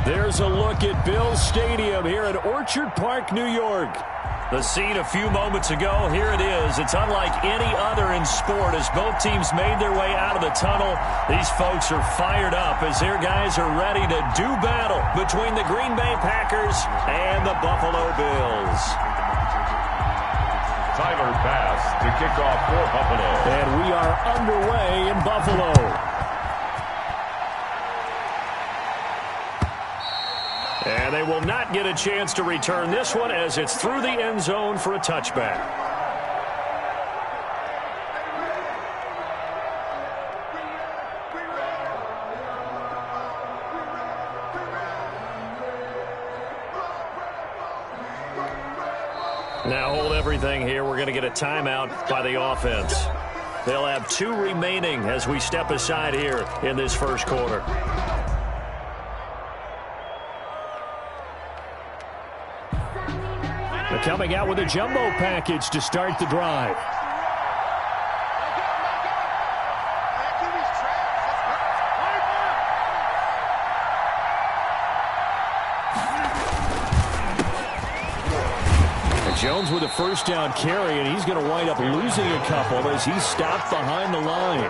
There's a look at Bills Stadium here at Orchard Park, New York. The scene a few moments ago, here it is. It's unlike any other in sport as both teams made their way out of the tunnel. These folks are fired up as their guys are ready to do battle between the Green Bay Packers and the Buffalo Bills. Tyler Bass to kick off for Buffalo. And we are underway in Buffalo. And they will not get a chance to return this one as it's through the end zone for a touchback. Now hold everything here. We're going to get a timeout by the offense. They'll have 2 remaining as we step aside here in this first quarter. Coming out with a jumbo package to start the drive. Jones with a first down carry, and he's going to wind up losing a couple as he's stopped behind the line.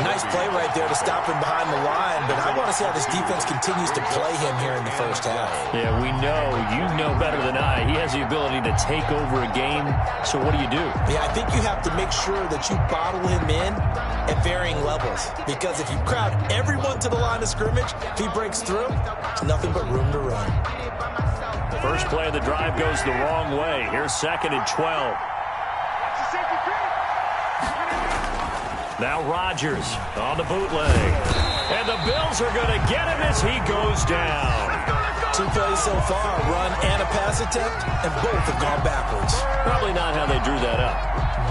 Nice play right there to stop him behind the line, but I want to see how this defense continues to play him here in the first half. Yeah, we know. You know better than I. He has the ability to take over a game, so what do? Yeah, I think you have to make sure that you bottle him in at varying levels, because if you crowd everyone to the line of scrimmage, if he breaks through, there's nothing but room to run. First play of the drive goes the wrong way. Here's 2nd and 12. Now Rodgers on the bootleg. And the Bills are going to get him as he goes down. 2 plays so far, run and a pass attempt, and both have gone backwards. Probably not how they drew that up.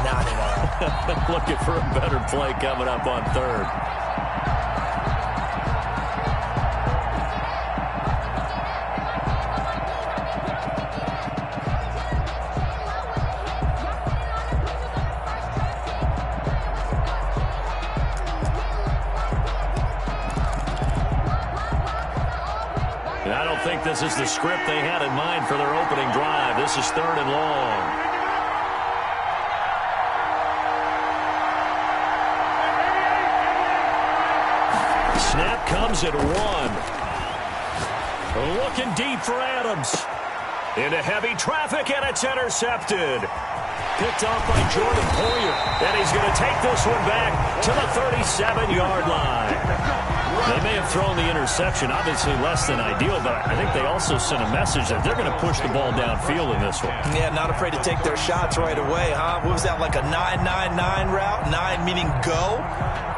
Not at all. Looking for a better play coming up on 3rd. I don't think this is the script they had in mind for their opening drive. This is 3rd and long. Snap comes at 1. Looking deep for Adams. Into heavy traffic, and it's intercepted. Picked off by Jordan Poyer. And he's going to take this one back to the 37-yard line. They may have thrown the interception, obviously less than ideal, but I think they also sent a message that they're going to push the ball downfield in this one. Yeah, not afraid to take their shots right away, huh? What was that, like a 9-9-9 route? 9 meaning go?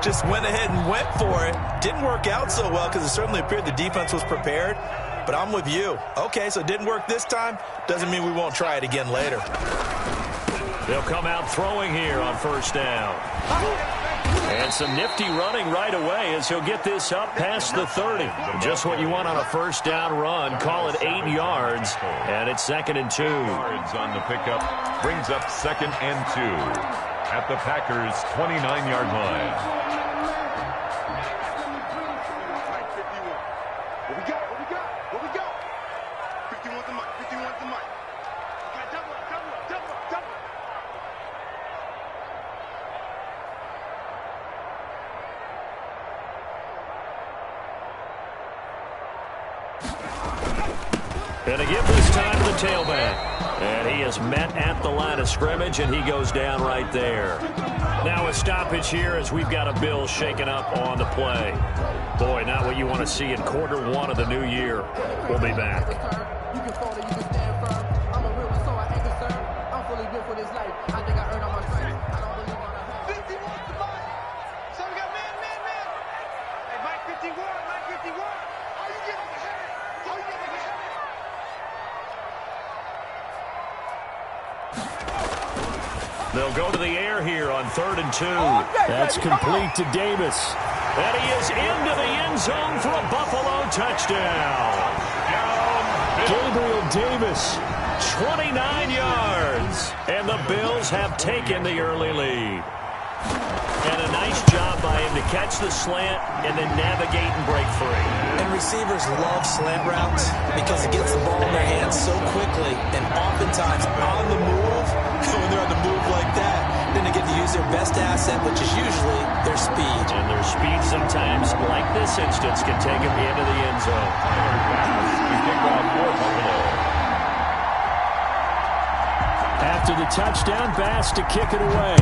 Just went ahead and went for it. Didn't work out so well because it certainly appeared the defense was prepared, but I'm with you. Okay, so it didn't work this time. Doesn't mean we won't try it again later. They'll come out throwing here on 1st down. And some nifty running right away as he'll get this up past the 30. Just what you want on a 1st down run. Call it 8 yards, and it's 2nd and 2. Yards on the pickup brings up 2nd and 2 at the Packers' 29-yard line. What we got? 51's the mic. 51's the mic. Double up. And a give this time to the tailback. And he is met at the line of scrimmage, and he goes down right there. Now a stoppage here as we've got a Bill shaken up on the play. Boy, not what you want to see in quarter 1 of the new year. We'll be back. You can fall or you can stand firm. I'm a real one, so I ain't concerned. I'm fully built for this life. I think I earned all my stripes. I don't believe on a 51's the mic. So we got man. Hey, Mike 51. All you get is a hand. They'll go to the air here on 3rd and 2. That's complete to Davis. And he is into the end zone for a Buffalo touchdown. Gabriel Davis, 29 yards. And the Bills have taken the early lead. And a nice job by him to catch the slant and then navigate and break free. And receivers love slant routes because it gets the ball in their hands so quickly and oftentimes on the move. When they're on the move like that, then they get to use their best asset, which is usually their speed. And their speed sometimes, like this instance, can take them into the end zone. After the touchdown, Bass to kick it away.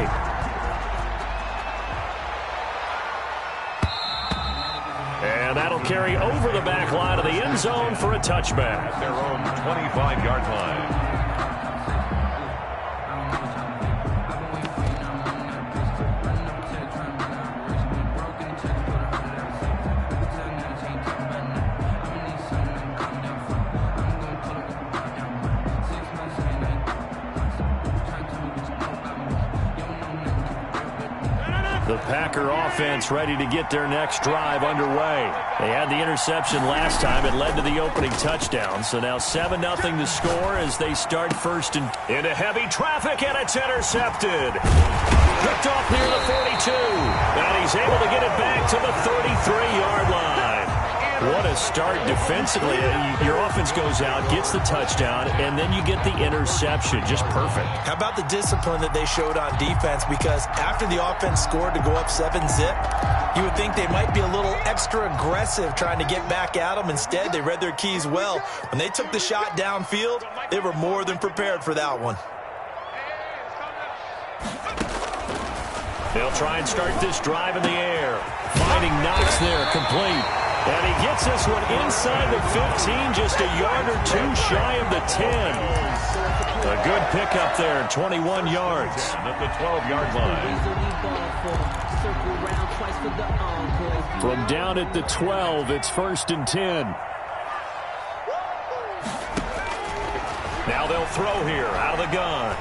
And that'll carry over the back line of the end zone for a touchback. At their own 25-yard line. The Packer offense ready to get their next drive underway. They had the interception last time. It led to the opening touchdown. So now 7-0 to score as they start first and into heavy traffic, and it's intercepted. Picked off near the 42. And he's able to get it back to the 33-yard line. What a start defensively. Your offense goes out, gets the touchdown, and then you get the interception. Just perfect. How about the discipline that they showed on defense? Because after the offense scored to go up 7-zip, you would think they might be a little extra aggressive trying to get back at them. Instead, they read their keys well. When they took the shot downfield, they were more than prepared for that one. They'll try and start this drive in the air. Finding Knox there, complete. And he gets this one inside the 15, just a yard or two shy of the 10. A good pickup there, 21 yards. At the 12-yard line. From down at the 12, it's 1st and 10. Now they'll throw here, out of the gun.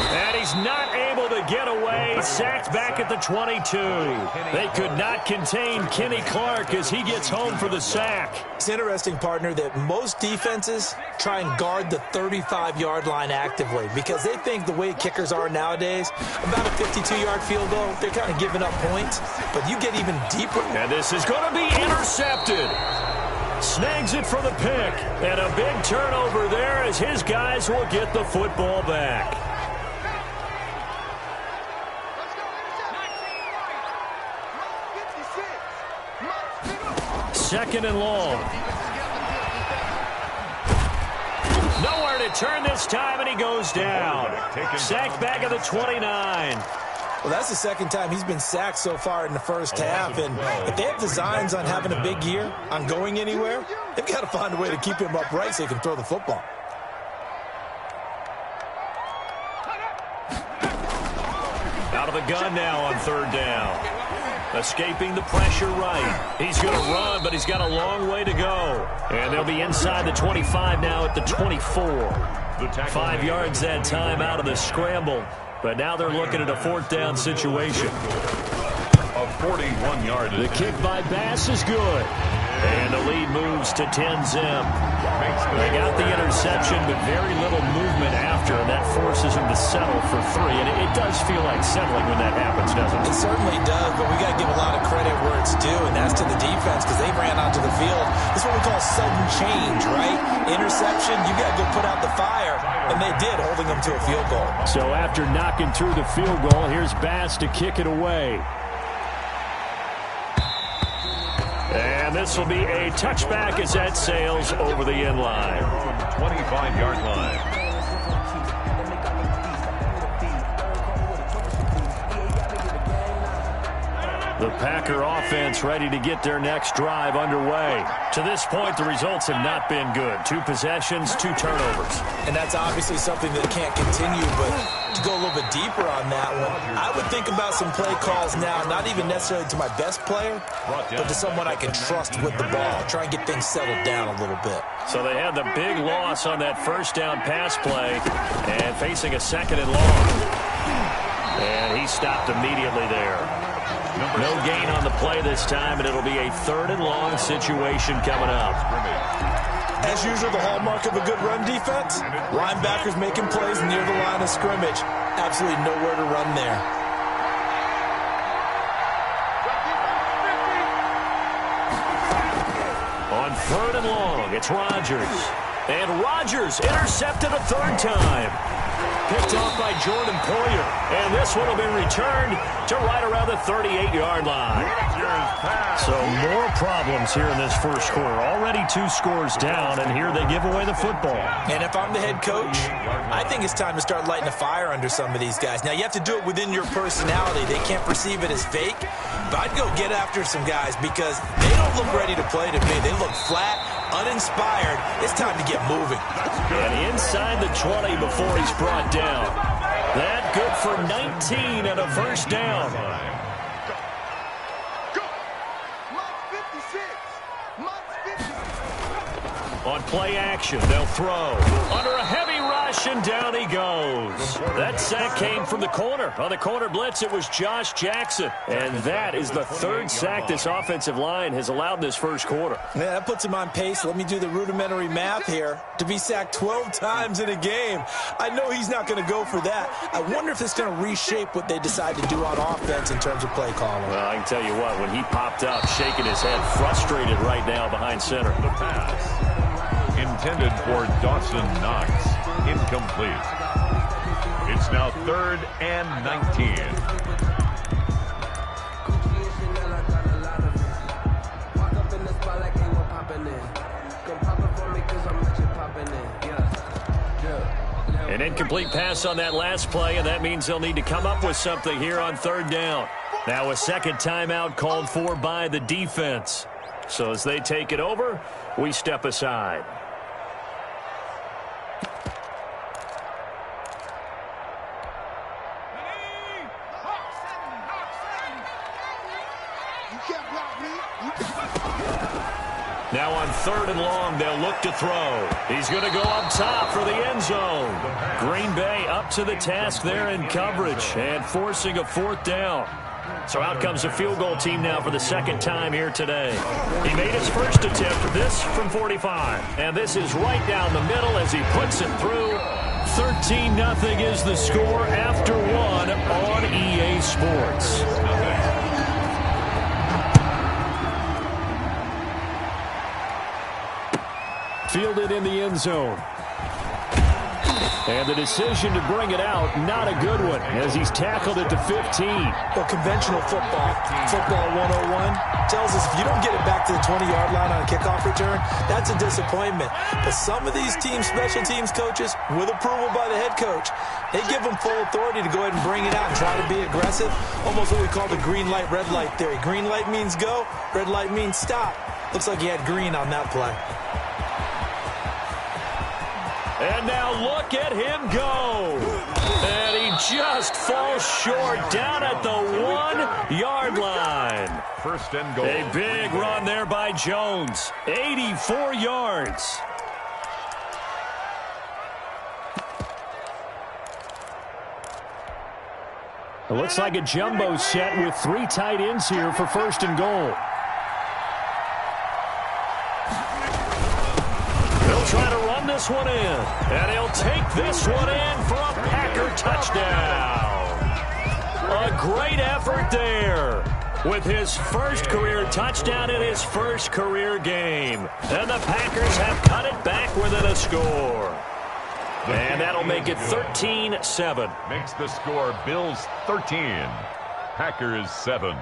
And he's not able to get away. Sacked back at the 22. They could not contain Kenny Clark as he gets home for the sack. It's interesting, partner, that most defenses try and guard the 35-yard line actively because they think the way kickers are nowadays, about a 52-yard field goal, they're kind of giving up points. But you get even deeper. And this is going to be intercepted. Snags it for the pick. And a big turnover there as his guys will get the football back. Second and long. Nowhere to turn this time, and he goes down. Sacked back at the 29. Well, that's the second time he's been sacked so far in the first half. And if they have designs on having a big year, on going anywhere, they've got to find a way to keep him upright so he can throw the football. Out of the gun now on 3rd down. Escaping the pressure right. He's going to run, but he's got a long way to go. And they'll be inside the 25 now at the 24. 5 yards that time out of the scramble. But now they're looking at a 4th down situation. A 41-yard. The kick by Bass is good. And the lead moves to 10-zip. They got the interception, but very little movement after, and that forces them to settle for 3. And it does feel like settling when that happens, doesn't it? It certainly does, but we got to give a lot of credit where it's due, and that's to the defense because they ran onto the field. This is what we call sudden change, right? Interception, you got to go put out the fire, and they did, holding them to a field goal. So after knocking through the field goal, here's Bass to kick it away. And this will be a touchback as that sails over the end line. 25-yard line. The Packer offense ready to get their next drive underway. To this point, the results have not been good. 2 possessions, 2 turnovers. And that's obviously something that can't continue, but to go a little bit deeper on that one, I would think about some play calls now, not even necessarily to my best player, but to someone I can trust with the ball. Try and get things settled down a little bit. So they had the big loss on that 1st down pass play and facing a 2nd and long. And he stopped immediately there. No gain on the play this time, and it'll be a 3rd and long situation coming up. As usual, the hallmark of a good run defense, linebackers making plays near the line of scrimmage. Absolutely nowhere to run there. On 3rd and long, it's Rodgers. And Rodgers intercepted a 3rd time. Picked off by Jordan Poyer. And this one will be returned to right around the 38-yard line. Pass. So more problems here in this first quarter. Already 2 scores down, and here they give away the football. And if I'm the head coach, I think it's time to start lighting a fire under some of these guys. Now, you have to do it within your personality. They can't perceive it as fake. But I'd go get after some guys because they don't look ready to play to me. They look flat, uninspired. It's time to get moving. And inside the 20 before he's brought down. That good for 19 and a first down. On play action, they'll throw. Under a heavy rush, and down he goes. That sack came from the corner. On the corner blitz, it was Josh Jackson. And that is the 3rd sack this offensive line has allowed this first quarter. Yeah, that puts him on pace. Let me do the rudimentary math here. To be sacked 12 times in a game, I know he's not going to go for that. I wonder if it's going to reshape what they decide to do on offense in terms of play calling. Well, I can tell you what, when he popped up, shaking his head, frustrated right now behind center. The pass. Intended for Dawson Knox. Incomplete. It's now 3rd and 19. An incomplete pass on that last play, and that means they'll need to come up with something here on 3rd down. Now a second timeout called for by the defense. So as they take it over, we step aside. Now on 3rd and long, they'll look to throw. He's going to go up top for the end zone. Green Bay up to the task there in coverage and forcing a 4th down. So out comes the field goal team now for the 2nd time here today. He made his first attempt, this from 45. And this is right down the middle as he puts it through. 13-0 is the score after 1 on EA Sports. Fielded in the end zone. And the decision to bring it out, not a good one, as he's tackled at the 15. Well, conventional football 101, tells us if you don't get it back to the 20-yard line on a kickoff return, that's a disappointment. But some of these special teams coaches, with approval by the head coach, they give them full authority to go ahead and bring it out and try to be aggressive, almost what we call the green light, red light theory. Green light means go, red light means stop. Looks like he had green on that play. And now look at him go. And he just falls short down at the 1-yard line. 1st and goal. A big run there by Jones. 84 yards. It looks like a jumbo set with 3 tight ends here for 1st and goal. They'll try to run this one in. And he'll take this one in for a Packer touchdown. A great effort there with his first career touchdown in his first career game. And the Packers have cut it back within a score. And that'll make it 13-7. Makes the score Bills 13, Packers 7.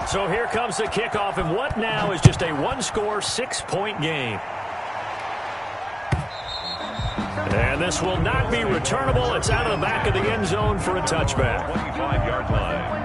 So here comes the kickoff, and what now is just a one-score, 6-point game. And this will not be returnable. It's out of the back of the end zone for a touchback. 25-yard line.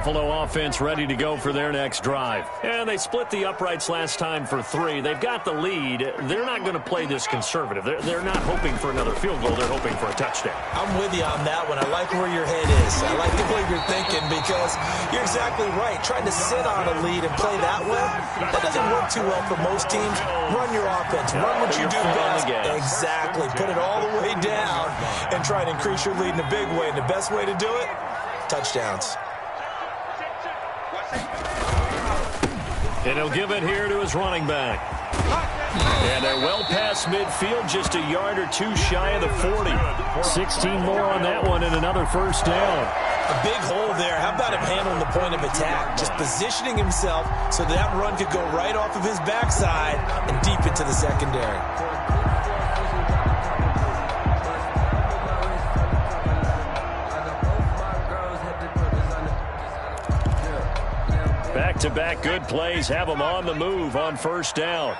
Buffalo offense ready to go for their next drive. And they split the uprights last time for 3. They've got the lead. They're not going to play this conservative. They're not hoping for another field goal. They're hoping for a touchdown. I'm with you on that one. I like where your head is. I like the way you're thinking because you're exactly right. Trying to sit on a lead and play that way, that doesn't work too well for most teams. Run your offense. Run what you do best. Exactly. Put it all the way down and try and increase your lead in a big way. And the best way to do it, touchdowns. And he'll give it here to his running back. And they're well past midfield, just a yard or two shy of the 40. 16 more on that one and another first down. A big hole there. How about him handling the point of attack? Just positioning himself so that run could go right off of his backside and deep into the secondary. Back-to-back good plays have them on the move on first down.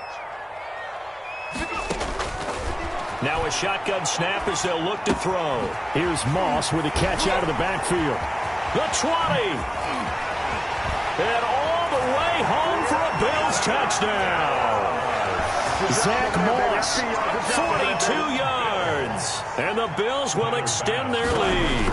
Now a shotgun snap as they'll look to throw. Here's Moss with a catch out of the backfield. The 20. And all the way home for a Bills touchdown. Zach Moss, 42 yards. And the Bills will extend their lead.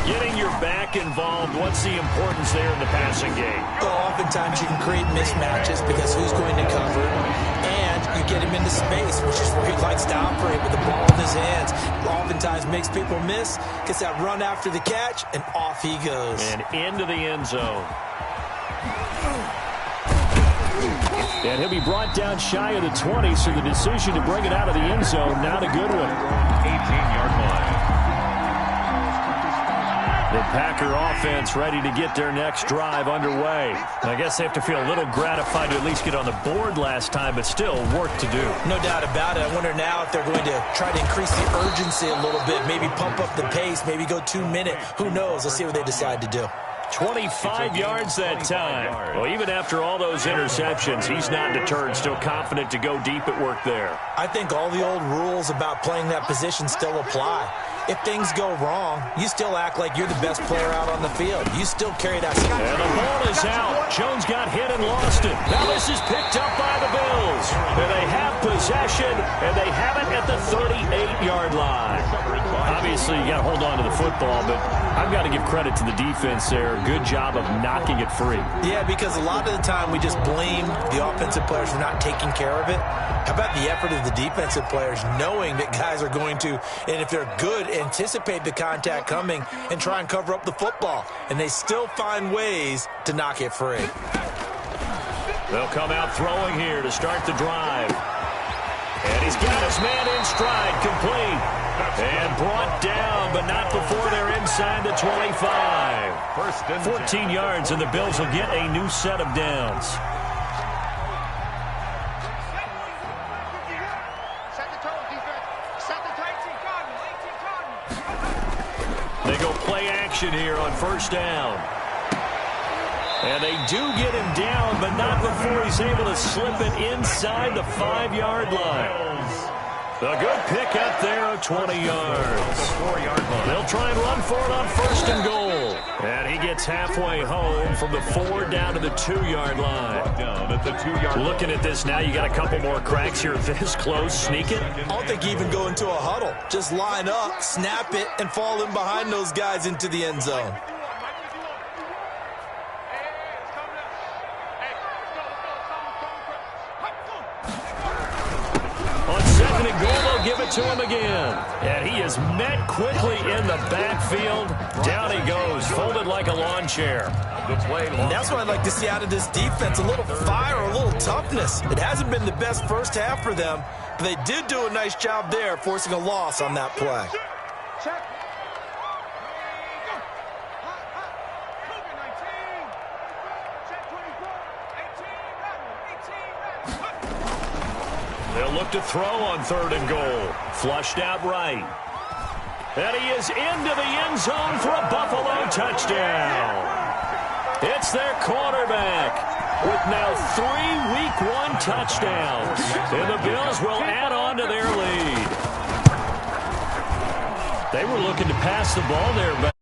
Getting your back involved, what's the importance there in the passing game? Well, oftentimes you can create mismatches because who's going to cover, and you get him into space, which is where he likes to operate with the ball in his hands. Oftentimes makes people miss, gets that run after the catch, and off he goes. And into the end zone. And he'll be brought down shy of the 20, so the decision to bring it out of the end zone, not a good one. 18-yard line. The Packer offense ready to get their next drive underway. I guess they have to feel a little gratified to at least get on the board last time, but still work to do. No doubt about it. I wonder now if they're going to try to increase the urgency a little bit, maybe pump up the pace, maybe go 2-minute. Who knows? Let's see what they decide to do. 25 yards that time. Well, even after all those interceptions, he's not deterred, still confident to go deep at work there. I think all the old rules about playing that position still apply. If things go wrong, you still act like you're the best player out on the field. You still carry that. And the ball is out. Jones got hit and lost it. Now this is picked up by the Bills. And they have possession, and they have it at the 38-yard line. Obviously, you got to hold on to the football, but I've got to give credit to the defense there. Good job of knocking it free. Yeah, because a lot of the time we just blame the offensive players for not taking care of it. How about the effort of the defensive players knowing that guys are going to, and if they're good, anticipate the contact coming and try and cover up the football. And they still find ways to knock it free. They'll come out throwing here to start the drive. And he's got his man in stride, complete. And brought down, but not before they're inside the 25. 14 yards, and the Bills will get a new set of downs. They go play action here on first down. And they do get him down, but not before he's able to slip it inside the 5-yard line. A good pick up there of 20 yards. They'll try and run for it on first and goal. And he gets halfway home from the 4 down to the 2-yard line. Down at the 2-yard line. Looking at this now, you got a couple more cracks here this close. Sneak it. I don't think you even go into a huddle. Just line up, snap it, and fall in behind those guys into the end zone. Give it to him again. And he is met quickly in the backfield. Down he goes, folded like a lawn chair. And that's what I'd like to see out of this defense, a little fire, a little toughness. It hasn't been the best first half for them, but they did do a nice job there, forcing a loss on that play. They'll look to throw on third and goal. Flushed out right. And he is into the end zone for a Buffalo touchdown. It's their quarterback with now 3 Week 1 touchdowns. And the Bills will add on to their lead. They were looking to pass the ball there, but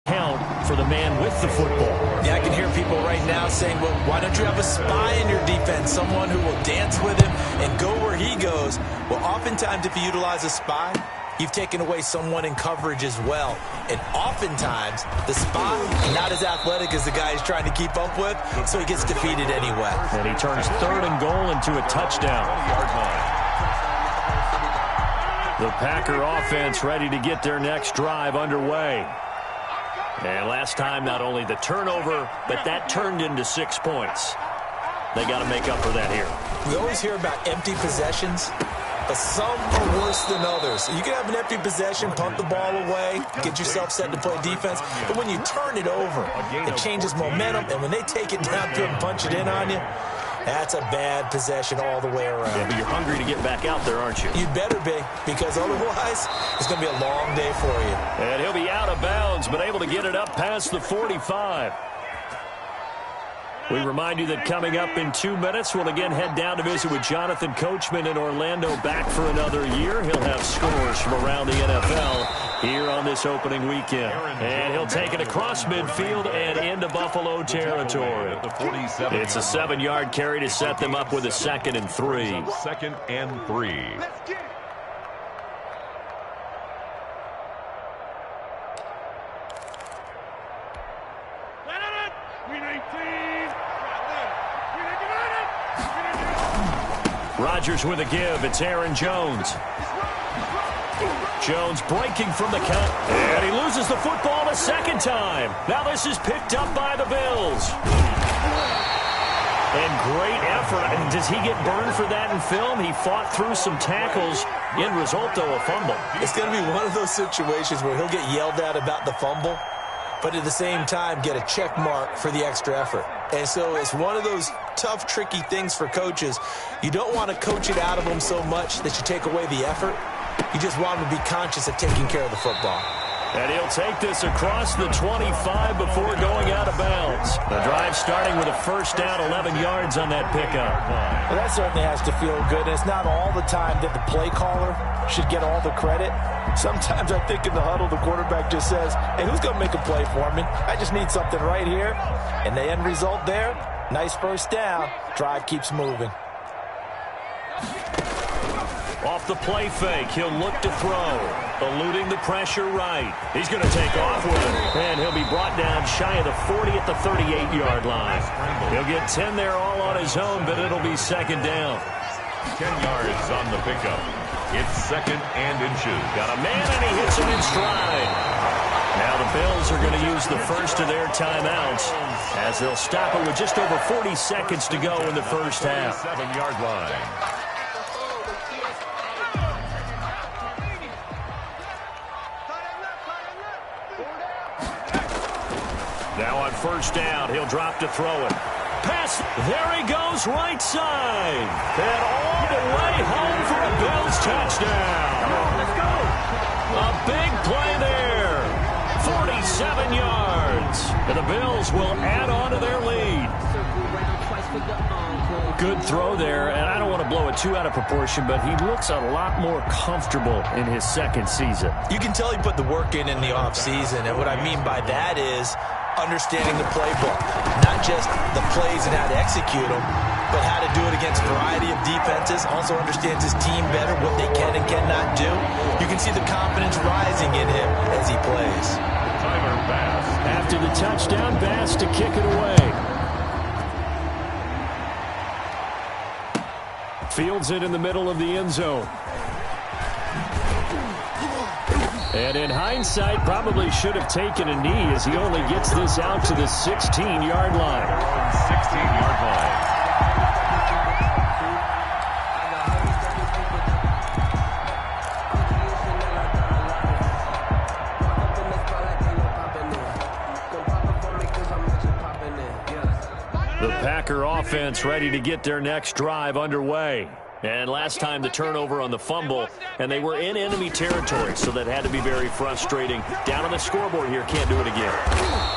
count for the man with the football. Yeah, I can hear people right now saying, well, why don't you have a spy in your defense, someone who will dance with him and go where he goes? Well, oftentimes if you utilize a spy, you've taken away someone in coverage as well. And oftentimes, the spy, not as athletic as the guy he's trying to keep up with, so he gets defeated anyway. And he turns 3rd and goal into a touchdown. The Packer offense ready to get their next drive underway. And last time, not only the turnover, but that turned into 6 points. They got to make up for that here. We always hear about empty possessions, but some are worse than others. You can have an empty possession, pump the ball away, get yourself set to play defense, but when you turn it over, it changes momentum, and when they take it down and punch it in on you, that's a bad possession all the way around. Yeah, but you're hungry to get back out there, aren't you? You better be, because otherwise, it's going to be a long day for you. And he'll be out of bounds, but able to get it up past the 45. We remind you that coming up in 2 minutes, we'll again head down to visit with Jonathan Coachman in Orlando, back for another year. He'll have scores from around the NFL here on this opening weekend. And he'll take it across midfield and into Buffalo territory. It's a 7-yard carry to set them up with a 2nd and 3. 2nd and 3. Rodgers with a give. It's Aaron Jones. Jones breaking from the count. And he loses the football a 2nd time. Now this is picked up by the Bills. And great effort. And does he get burned for that in film? He fought through some tackles. End result, though, a fumble. It's going to be one of those situations where he'll get yelled at about the fumble, but at the same time get a check mark for the extra effort. And so it's one of those tough, tricky things for coaches. You don't want to coach it out of them so much that you take away the effort. You just want them to be conscious of taking care of the football. And he'll take this across the 25 before going out of bounds. The drive starting with a 1st down, 11 yards on that pickup. Well, that certainly has to feel good. And it's not all the time that the play caller should get all the credit. Sometimes I think in the huddle, the quarterback just says, hey, who's going to make a play for me? I just need something right here. And the end result there, nice 1st down. Drive keeps moving. Off the play fake, he'll look to throw. Eluding the pressure right. He's going to take off with it. And he'll be brought down shy of the 40 at the 38-yard line. He'll get 10 there all on his own, but it'll be 2nd down. 10 yards on the pickup. It's 2nd and inches. Got a man, and he hits him in stride. Now the Bills are going to use the first of their timeouts as they'll stop it with just over 40 seconds to go in the first half. 7-yard line. Now on 1st down, he'll drop to throw it. Pass, there he goes, right side. And all the way home for a Bills touchdown. Let's go. A big play there. 47 yards. And the Bills will add on to their lead. Good throw there, and I don't want to blow it too out of proportion, but he looks a lot more comfortable in his 2nd season. You can tell he put the work in the offseason, and what I mean by that is understanding the playbook. Not just the plays and how to execute them, but how to do it against a variety of defenses. Also understands his team better, what they can and cannot do. You can see the confidence rising in him as he plays. Timer Bass. After the touchdown, Bass to kick it away. Fields it in the middle of the end zone. And in hindsight, probably should have taken a knee as he only gets this out to the 16-yard line. 16-yard line. The Packer offense ready to get their next drive underway. And last time the turnover on the fumble, and they were in enemy territory, so that had to be very frustrating. Down on the scoreboard here, can't do it again.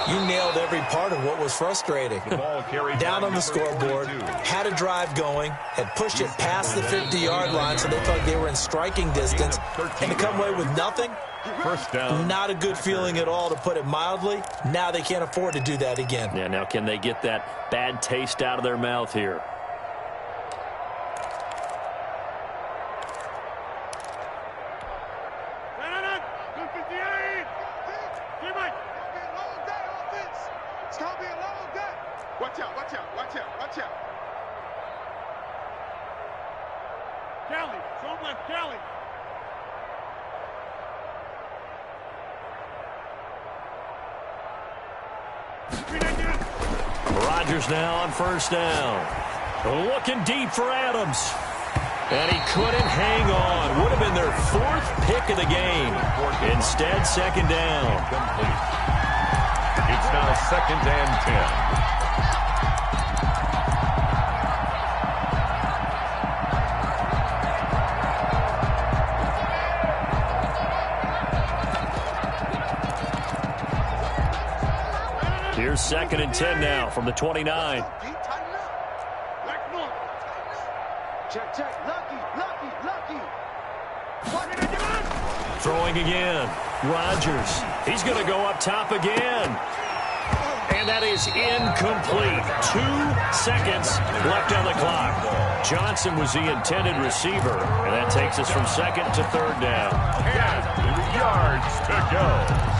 You nailed every part of what was frustrating. The ball carried Down on the scoreboard, had a drive going, had pushed it past the 50-yard line so they thought they were in striking distance, and to come away with nothing, First down. not a good feeling at all, to put it mildly. Now they can't afford to do that again. Yeah, now can they get that bad taste out of their mouth here? Watch out, watch out, watch out, watch out. Kelly, show him left, Kelly. Rodgers now on first down. Looking deep for Adams. And he couldn't hang on. Would have been their 4th pick of the game. Instead, second down. It's now 2nd and 10. Here's 2nd and 10 now from the 29. Check, check, lucky. Throwing again. Rodgers. He's going to go up top again. And that is incomplete. 2 seconds left on the clock. Johnson was the intended receiver. And that takes us from 2nd to 3rd down. 10 yards to go.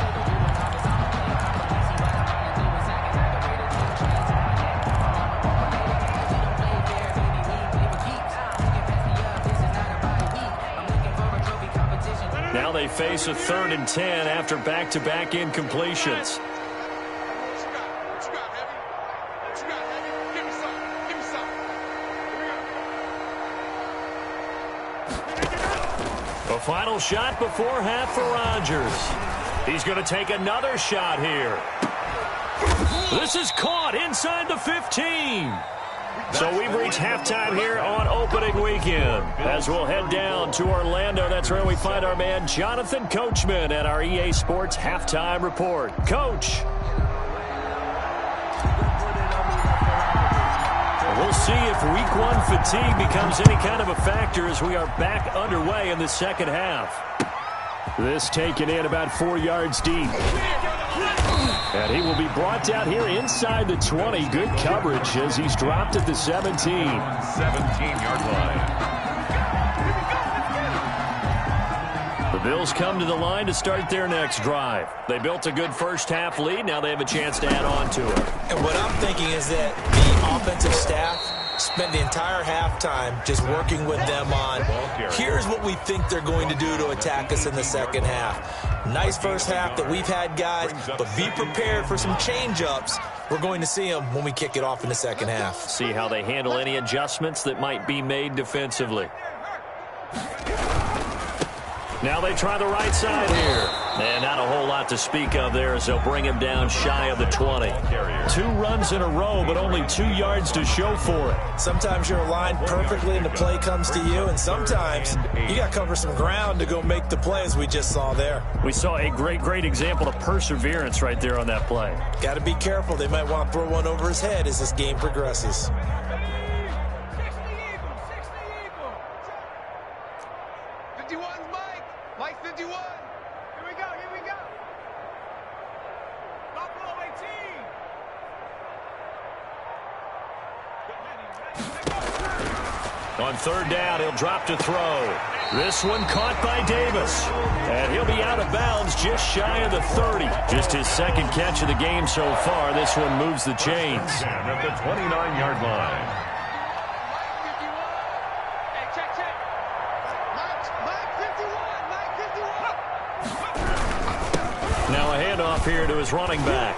Now they face a 3rd and 10 after back-to-back incompletions. A final shot before half for Rodgers. He's going to take another shot here. This is caught inside the 15. So we've reached halftime here on opening weekend. As we'll head down to Orlando, that's where we find our man Jonathan Coachman at our EA Sports Halftime Report. Coach. We'll see if Week 1 fatigue becomes any kind of a factor as we are back underway in the second half. This taken in about 4 yards deep. And he will be brought down here inside the 20. Good coverage as he's dropped at the 17. 17-yard line. The Bills come to the line to start their next drive. They built a good first-half lead. Now they have a chance to add on to it. And what I'm thinking is that the offensive staff spent the entire halftime just working with them on, here's what we think they're going to do to attack us in the second half. Nice first half that we've had, guys, but be prepared for some change-ups. We're going to see them when we kick it off in the second half. See how they handle any adjustments that might be made defensively. Now they try the right side here. And not a whole lot to speak of there as they'll bring him down shy of the 20. 2 runs in a row, but only 2 yards to show for it. Sometimes you're aligned perfectly and the play comes to you, and sometimes you got to cover some ground to go make the play, as we just saw there. We saw a great example of perseverance right there on that play. Got to be careful. They might want to throw one over his head as this game progresses. Mike 51. Here we go, here we go. Buffalo 18. On 3rd down, he'll drop to throw. This one caught by Davis. And he'll be out of bounds just shy of the 30. Just his 2nd catch of the game so far. This one moves the chains. At the 29-yard line. Now a handoff here to his running back.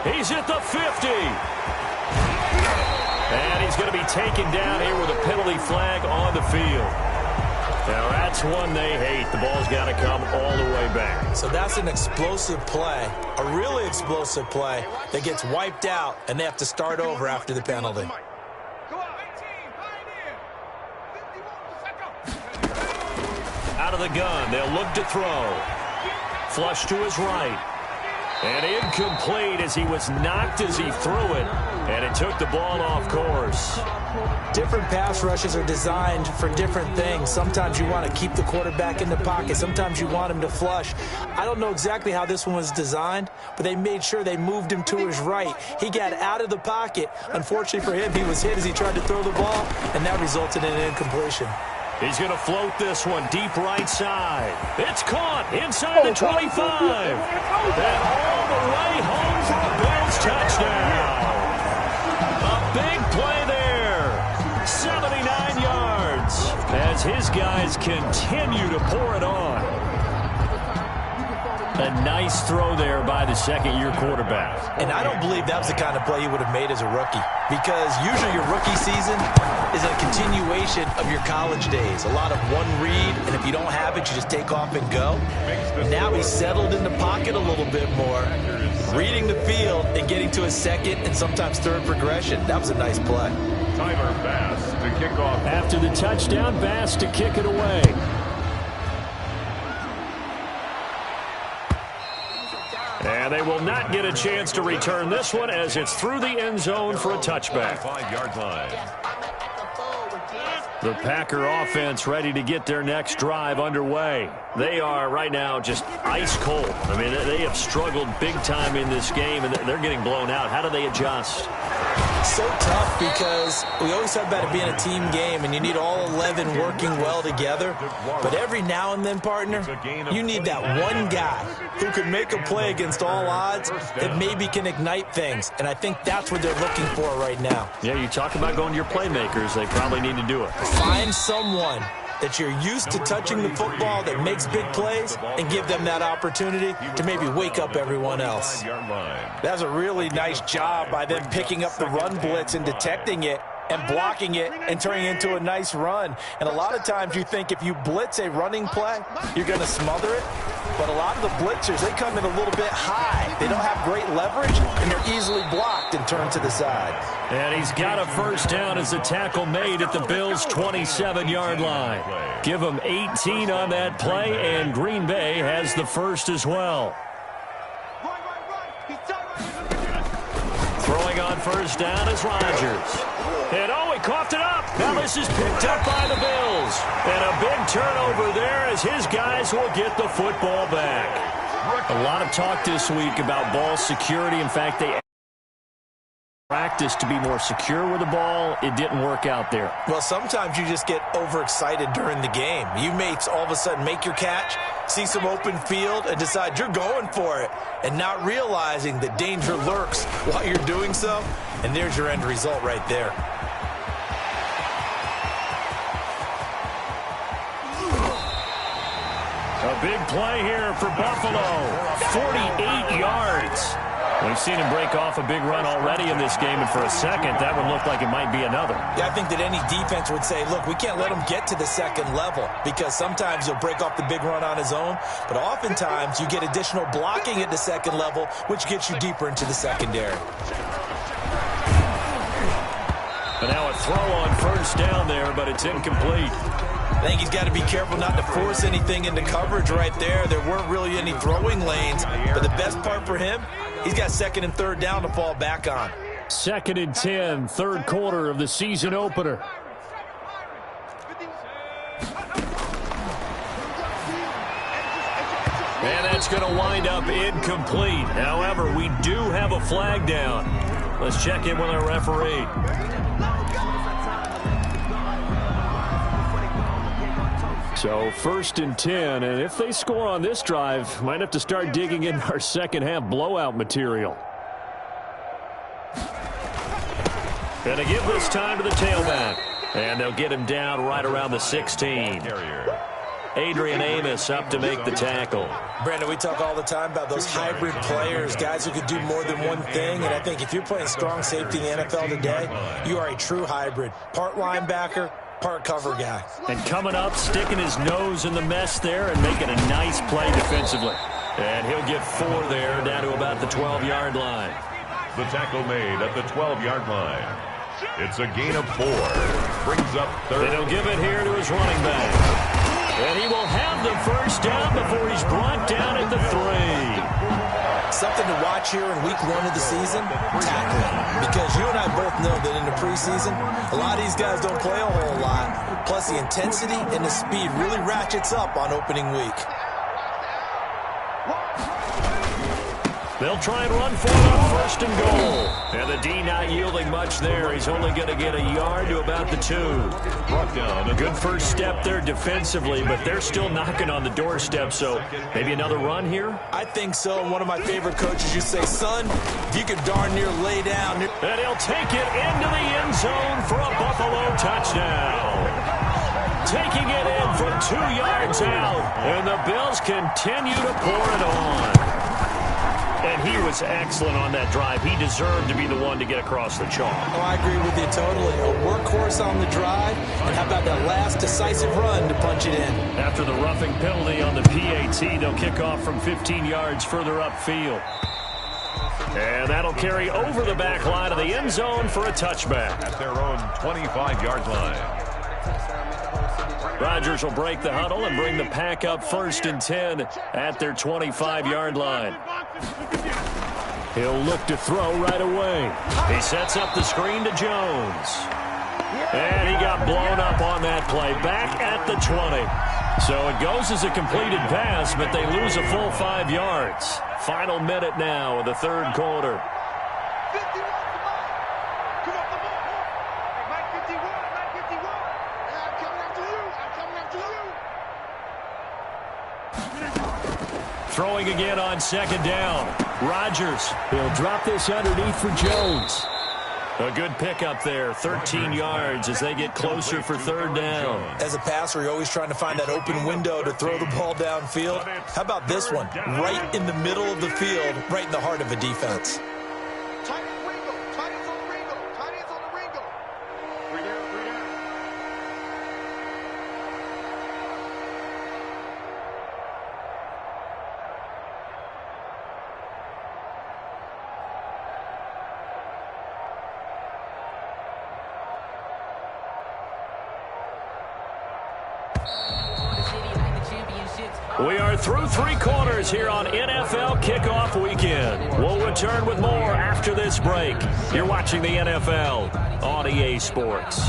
He's at the 50. And he's going to be taken down here with a penalty flag on the field. Now that's one they hate. The ball's got to come all the way back. So that's an explosive play, a really explosive play that gets wiped out, and they have to start over after the penalty. Out of the gun. They'll look to throw. Flush to his right. And incomplete as he was knocked as he threw it. And it took the ball off course. Different pass rushes are designed for different things. Sometimes you want to keep the quarterback in the pocket. Sometimes you want him to flush. I don't know exactly how this one was designed, but they made sure they moved him to his right. He got out of the pocket. Unfortunately for him, he was hit as he tried to throw the ball, and that resulted in an incompletion. He's going to float this one deep right side. It's caught inside the 25. And all the way home for a Bills touchdown. A big play there. 79 yards as his guys continue to pour it on. A nice throw there by the second-year quarterback. And I don't believe that was the kind of play he would have made as a rookie, because usually your rookie season is a continuation of your college days. A lot of one read, and if you don't have it, you just take off and go. Now he's settled in the pocket a little bit more, reading the field and getting to his second and sometimes third progression. That was a nice play. Tyler Bass to kick off. After the touchdown, Bass to kick it away. And they will not get a chance to return this one as it's through the end zone for a touchback. 5-yard line. The Packer offense ready to get their next drive underway. They are right now just ice cold. I mean, they have struggled big time in this game, and they're getting blown out. How do they adjust? So tough, because we always talk about it being a team game, and you need all 11 working well together. But every now and then, partner, you need that one guy who can make a play against all odds that maybe can ignite things. And I think that's what they're looking for right now. Yeah, you talk about going to your playmakers. They probably need to do it. Find someone that you're used to touching the football that makes big plays and give them that opportunity to maybe wake up everyone else. That's a really nice job by them picking up the run blitz and detecting it and blocking it and turning it into a nice run. And a lot of times you think if you blitz a running play, you're going to smother it. But a lot of the blitzers, they come in a little bit high. They don't have great leverage, and they're easily blocked and turned to the side. And he's got a first down as the tackle made at the Bills' 27-yard line. Give them 18 on that play, and Green Bay has the first as well. Throwing on first down is Rodgers. And oh, he coughed it up. Now this is picked up by the Bills. And a big turnover there as his guys will get the football back. A lot of talk this week about ball security. In fact, they practiced to be more secure with the ball. It didn't work out there. Well, sometimes you just get overexcited during the game. You may all of a sudden make your catch, see some open field, and decide you're going for it, and not realizing that danger lurks while you're doing so. And there's your end result right there. A big play here for Buffalo. 48 yards. We've seen him break off a big run already in this game, and for a second, that would look like it might be another. Yeah, I think that any defense would say, look, we can't let him get to the second level, because sometimes he'll break off the big run on his own, but oftentimes you get additional blocking at the second level, which gets you deeper into the secondary. But now a throw on first down there, but it's incomplete. I think he's got to be careful not to force anything into coverage right there. There weren't really any throwing lanes, but the best part for him, he's got second and third down to fall back on. 2nd and 10, third quarter of the season opener. And that's going to wind up incomplete. However, we do have a flag down. Let's check in with our referee. So 1st and 10, and if they score on this drive, might have to start digging in our second half blowout material. Gonna give this time to the tailback, and they'll get him down right around the 16. Adrian Amos up to make the tackle. Brandon, we talk all the time about those hybrid players, guys who could do more than one thing, and I think if you're playing strong safety in the NFL today, you are a true hybrid. Part linebacker, part cover guy. And coming up, sticking his nose in the mess there and making a nice play defensively. And he'll get 4 there, down to about the 12-yard line. The tackle made at the 12-yard line. It's a gain of 4. Brings up third. And he'll give it here to his running back. And he will have the first down before he's brought down at the 3. Something to watch here in week 1 of the season, tackling. Because you and I both know that in the preseason, a lot of these guys don't play a whole lot. Plus the intensity and the speed really ratchets up on opening week. They'll try and run for it on first and goal. And the D not yielding much there. He's only going to get a yard to about the 2. Brought down. A good first step there defensively, but they're still knocking on the doorstep, so maybe another run here? I think so. And one of my favorite coaches, you say, son, if you could darn near lay down. And he'll take it into the end zone for a Buffalo touchdown. Taking it in from 2 yards out. And the Bills continue to pour it on. And he was excellent on that drive. He deserved to be the one to get across the chalk. Oh, I agree with you totally. A workhorse on the drive. And how about that last decisive run to punch it in? After the roughing penalty on the PAT, they'll kick off from 15 yards further upfield. And that'll carry over the back line of the end zone for a touchback. At their own 25-yard line. Rodgers will break the huddle and bring the pack up 1st and 10 at their 25-yard line. He'll look to throw right away. He sets up the screen to Jones. And he got blown up on that play. Back at the 20. So it goes as a completed pass, but they lose a full 5 yards. Final minute now of the 3rd quarter. Throwing again on 2nd down. Rodgers. He'll drop this underneath for Jones. A good pickup there. 13 yards as they get closer for 3rd down. As a passer, you're always trying to find that open window to throw the ball downfield. How about this one? Right in the middle of the field, right in the heart of a defense. We are through 3 quarters here on NFL Kickoff Weekend. We'll return with more after this break. You're watching the NFL on EA Sports.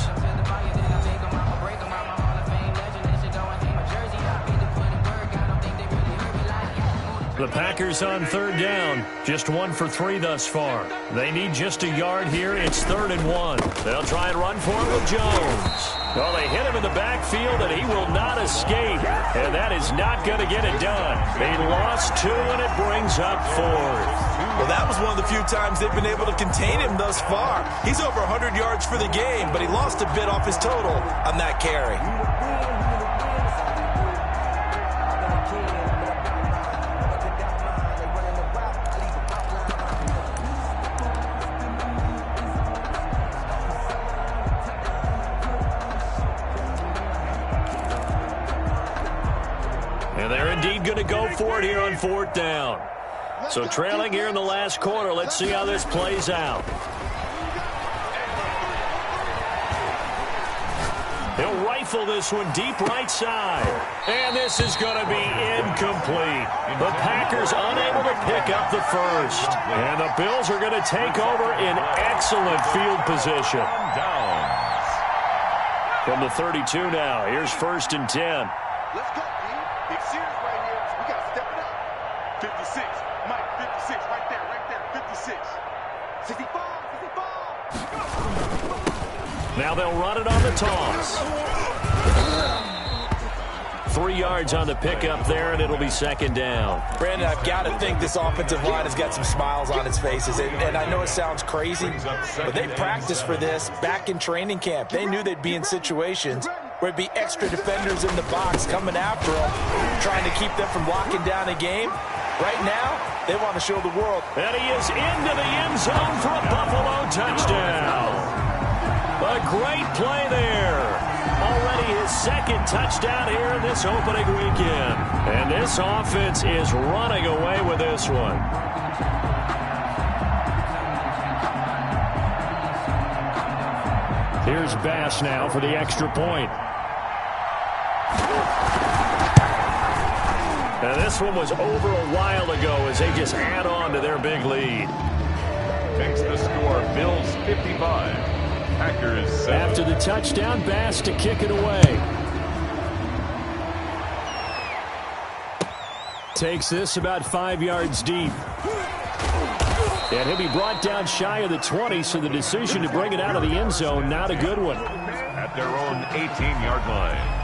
The Packers on 3rd down. Just 1 for 3 thus far. They need just a yard here. It's 3rd and 1. They'll try and run for it with Jones. Well, they hit him in the backfield, and he will not escape. And that is not going to get it done. They lost 2, and it brings up 4th. Well, that was one of the few times they've been able to contain him thus far. He's over 100 yards for the game, but he lost a bit off his total on that carry. And they're indeed going to go for it here on 4th down. So trailing here in the last quarter. Let's see how this plays out. He'll rifle this one deep right side. And this is going to be incomplete. The Packers unable to pick up the first. And the Bills are going to take over in excellent field position. From the 32 now, here's 1st and 10. Let's go, D. Big series right here. We got to step it up. 56. Mike, 56. Right there. 56. 65. Now they'll run it on the toss. 3 yards on the pickup there, and it'll be 2nd down. Brandon, I've got to think this offensive line has got some smiles on its faces. And I know it sounds crazy, but they practiced for this back in training camp. They knew they'd be in situations where it'd be extra defenders in the box coming after them, trying to keep them from locking down a game. Right now, they want to show the world. And he is into the end zone for a Buffalo touchdown. A great play there. Already his 2nd touchdown here in this opening weekend. And this offense is running away with this one. Here's Bass now for the extra point. And this one was over a while ago as they just add on to their big lead. Makes the score Bills 55, Packers 7. After the touchdown, Bass to kick it away. Takes this about 5 yards deep. And he'll be brought down shy of the 20, so the decision to bring it out of the end zone, not a good one. At their own 18-yard line.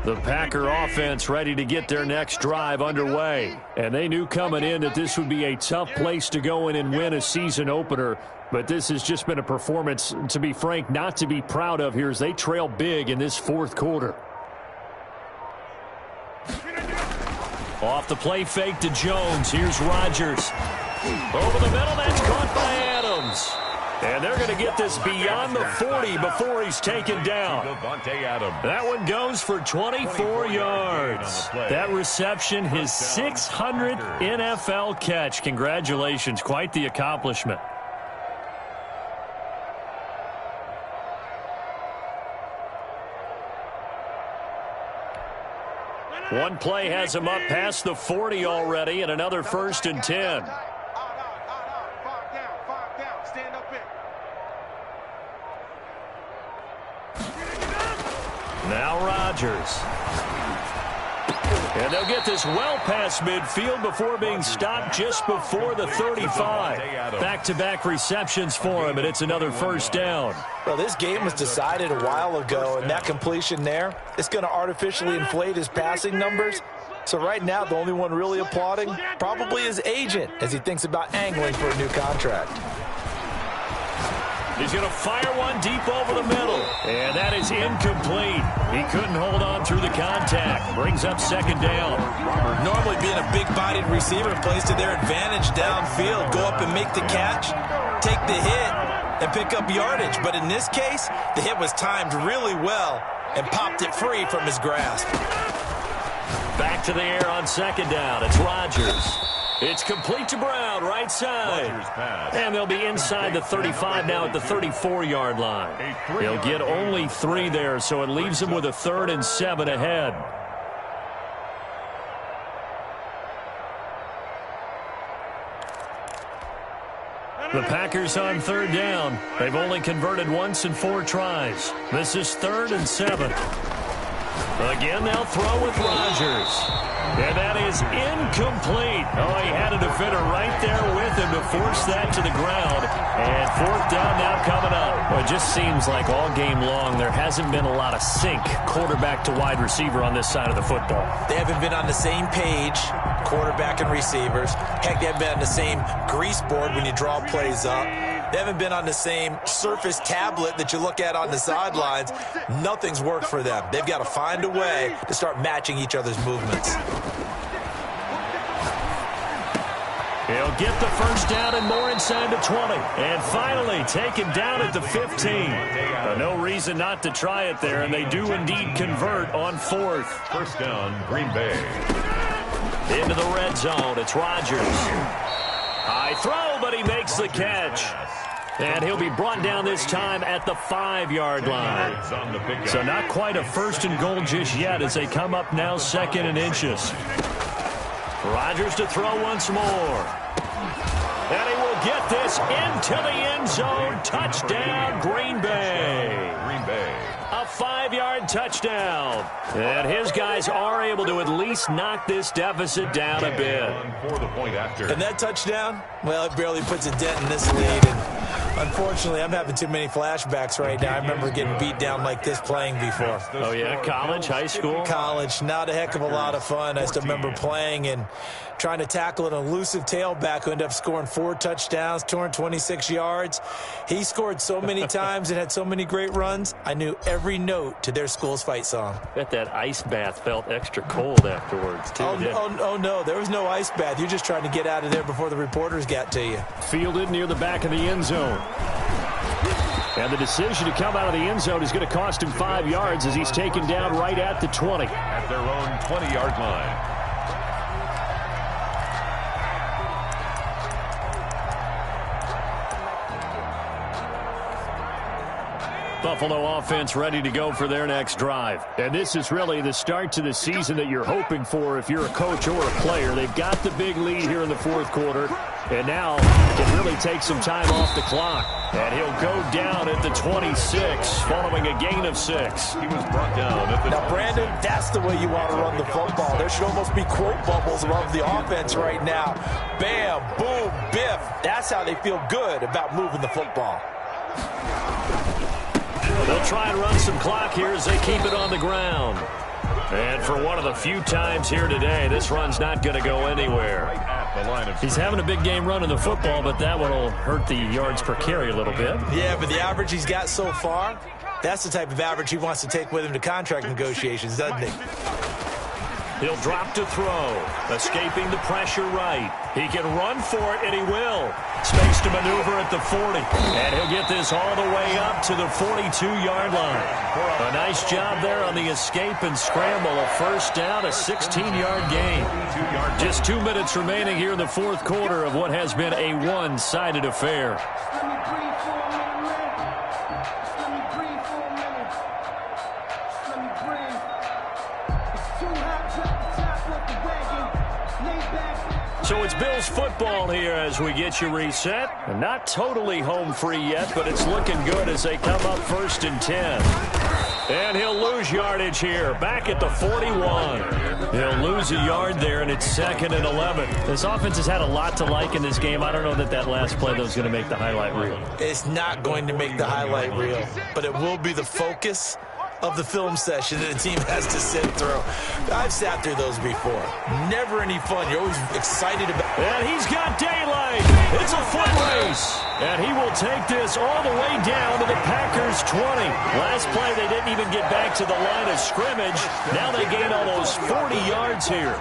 The Packer offense ready to get their next drive underway. And they knew coming in that this would be a tough place to go in and win a season opener. But this has just been a performance, to be frank, not to be proud of here as they trail big in this fourth quarter. Off the play fake to Jones. Here's Rodgers. Over the middle, that's caught by Adams. And they're going to get this beyond the 40 before he's taken down. That one goes for 24 yards. That reception, his 600th NFL catch. Congratulations. Quite the accomplishment. One play has him up past the 40 already, and another 1st and 10. Now Rodgers. And they'll get this well past midfield before being stopped just before the 35. Back-to-back receptions for him, and it's another 1st down. Well, this game was decided a while ago, and that completion there is going to artificially inflate his passing numbers. So right now, the only one really applauding probably his agent as he thinks about angling for a new contract. He's going to fire one deep over the middle. And that is incomplete. He couldn't hold on through the contact. Brings up 2nd down. Normally being a big-bodied receiver plays to their advantage downfield. Go up and make the catch, take the hit, and pick up yardage. But in this case, the hit was timed really well and popped it free from his grasp. Back to the air on 2nd down. It's Rodgers. It's complete to Brown, right side. And they'll be inside the 35 now at the 34-yard line. He'll get only 3 there, so it leaves him with a 3rd and 7 ahead. The Packers on 3rd down. They've only converted once in 4 tries. This is 3rd and 7. Again, they'll throw with Rodgers. And that is incomplete. Oh, he had a defender right there with him to force that to the ground. And 4th down now coming up. Well, it just seems like all game long there hasn't been a lot of sync quarterback to wide receiver on this side of the football. They haven't been on the same page, quarterback and receivers. Heck, they haven't been on the same grease board when you draw plays up. They haven't been on the same surface tablet that you look at on the sidelines. Nothing's worked for them. They've got to find a way to start matching each other's movements. He'll get the 1st down and more inside the 20. And finally taken down at the 15. No reason not to try it there, and they do indeed convert on 4th. 1st down, Green Bay. Into the red zone. It's Rodgers. High throw, but he makes the catch. And he'll be brought down this time at the 5-yard line. So not quite a 1st and goal just yet as they come up now 2nd and inches. Rodgers to throw once more. And he will get this into the end zone. Touchdown, Green Bay. Green Bay. A 5-yard touchdown. And his guys are able to at least knock this deficit down a bit. For the point after. And that touchdown, well, it barely puts a dent in this lead. And unfortunately, I'm having too many flashbacks right now. I remember getting beat down like this playing before. Oh, yeah? College, high school? College. Not a heck of a lot of fun. I still remember playing and trying to tackle an elusive tailback who ended up scoring 4 touchdowns, 226 yards. He scored so many times and had so many great runs, I knew every note to their school's fight song. Bet that ice bath felt extra cold afterwards, too. Oh, no. There was no ice bath. You're just trying to get out of there before the reporters got to you. Fielded near the back of the end zone. And the decision to come out of the end zone is going to cost him 5 yards as he's taken down right at the 20. At their own 20-yard line. Buffalo offense ready to go for their next drive. And this is really the start to the season that you're hoping for if you're a coach or a player. They've got the big lead here in the fourth quarter, and now can really take some time off the clock. And he'll go down at the 26 following a gain of 6. He was brought down at the Now, Brandon, that's the way you want to run the football. There should almost be quote bubbles above the offense right now. Bam, boom, biff. That's how they feel good about moving the football. They'll try and run some clock here as they keep it on the ground. And for one of the few times here today, this run's not going to go anywhere. He's having a big game running the football, but that one will hurt the yards per carry a little bit. Yeah, but the average he's got so far, that's the type of average he wants to take with him to contract negotiations, doesn't he? He'll drop to throw, escaping the pressure right. He can run for it, and he will. Space to maneuver at the 40. And he'll get this all the way up to the 42-yard line. A nice job there on the escape and scramble. A first down, a 16-yard gain. Just 2 minutes remaining here in the fourth quarter of what has been a one-sided affair. So it's Bills football here as we get you reset. Not totally home free yet, but it's looking good as they come up 1st and 10. And he'll lose yardage here, back at the 41. He'll lose a yard there, and it's 2nd and 11. This offense has had a lot to like in this game. I don't know that last play, though, is going to make the highlight reel. It's not going to make the highlight reel, but it will be the focus of the film session that the team has to sit through. I've sat through those before. Never any fun. You're always excited about it. And he's got daylight. It's a foot race. And he will take this all the way down to the Packers' 20. Last play, they didn't even get back to the line of scrimmage. Now they gain almost 40 yards here.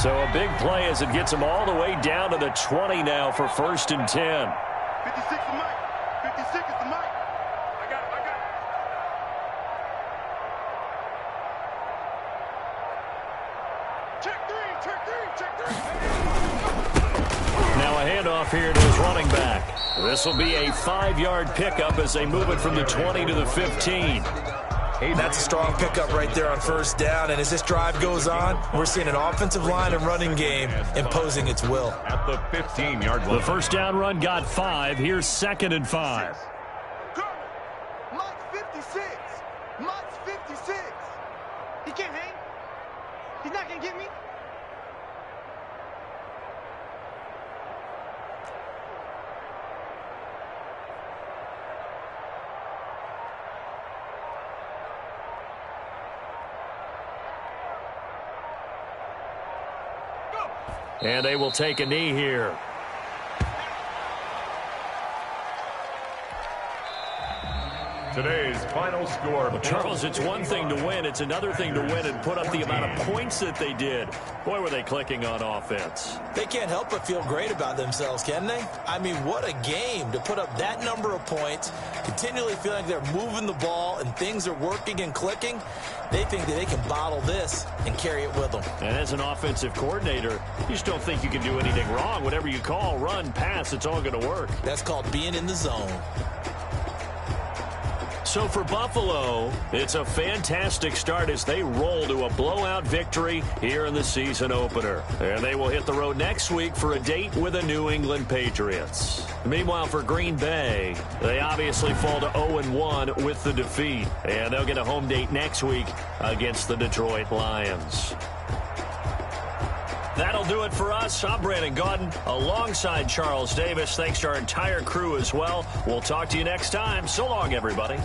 So a big play as it gets them all the way down to the 20 now for 1st and 10. 56 to Mike. 56 is the Mike. I got it. Check three. Now a handoff here to his running back. This will be a 5-yard pickup as they move it from the 20 to the 15. That's a strong pickup right there on 1st down, and as this drive goes on, we're seeing an offensive line and running game imposing its will. At the 15-yard line. The first down run got 5. Here's 2nd and 5. Mike's 56. Mike's 56. He can't hang. He's not going to get me. And they will take a knee here. Today's final score. Well, Charles, it's one thing to win. It's another thing to win and put up the amount of points that they did. Boy, were they clicking on offense. They can't help but feel great about themselves, can they? I mean, what a game to put up that number of points, continually feeling like they're moving the ball and things are working and clicking. They think that they can bottle this and carry it with them. And as an offensive coordinator, you just don't think you can do anything wrong. Whatever you call, run, pass, it's all going to work. That's called being in the zone. So for Buffalo, it's a fantastic start as they roll to a blowout victory here in the season opener. And they will hit the road next week for a date with the New England Patriots. Meanwhile, for Green Bay, they obviously fall to 0-1 with the defeat. And they'll get a home date next week against the Detroit Lions. That'll do it for us. I'm Brandon Gaudin alongside Charles Davis. Thanks to our entire crew as well. We'll talk to you next time. So long, everybody.